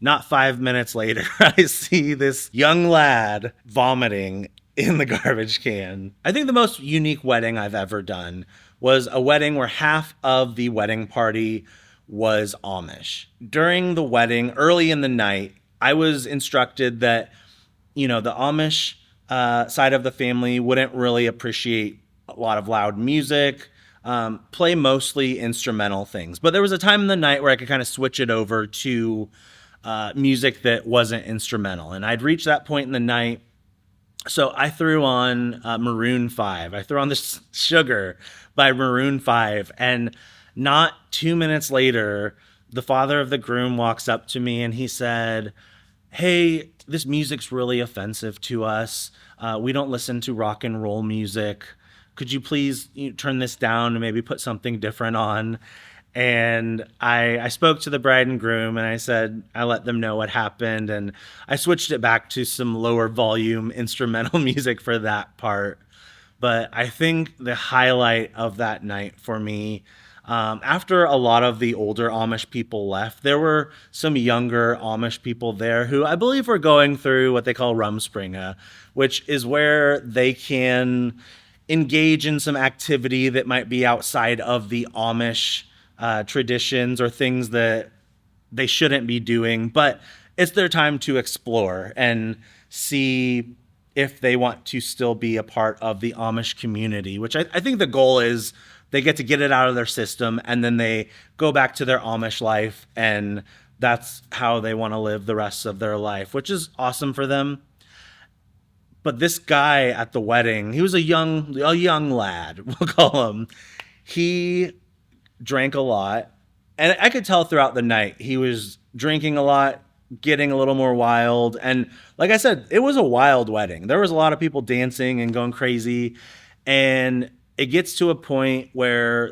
Not 5 minutes later, I see this young lad vomiting in the garbage can. I think the most unique wedding I've ever done was a wedding where half of the wedding party was Amish. During the wedding, early in the night, I was instructed that, the Amish side of the family wouldn't really appreciate a lot of loud music, play mostly instrumental things. But there was a time in the night where I could kind of switch it over to music that wasn't instrumental. And I'd reached that point in the night. So I threw on Maroon 5. I threw on this Sugar by Maroon 5. And not 2 minutes later, the father of the groom walks up to me and he said, "Hey, this music's really offensive to us. We don't listen to rock and roll music. Could you please turn this down and maybe put something different on?" And I spoke to the bride and groom and I let them know what happened. And I switched it back to some lower volume instrumental music for that part. But I think the highlight of that night for me, after a lot of the older Amish people left, there were some younger Amish people there who I believe were going through what they call Rumspringa, which is where they can engage in some activity that might be outside of the Amish traditions or things that they shouldn't be doing, but it's their time to explore and see if they want to still be a part of the Amish community, which I think the goal is they get it out of their system and then they go back to their Amish life and that's how they want to live the rest of their life, which is awesome for them. But this guy at the wedding, he was a young lad, we'll call him. He drank a lot. And I could tell throughout the night he was drinking a lot, getting a little more wild. And like I said, it was a wild wedding. There was a lot of people dancing and going crazy. And it gets to a point where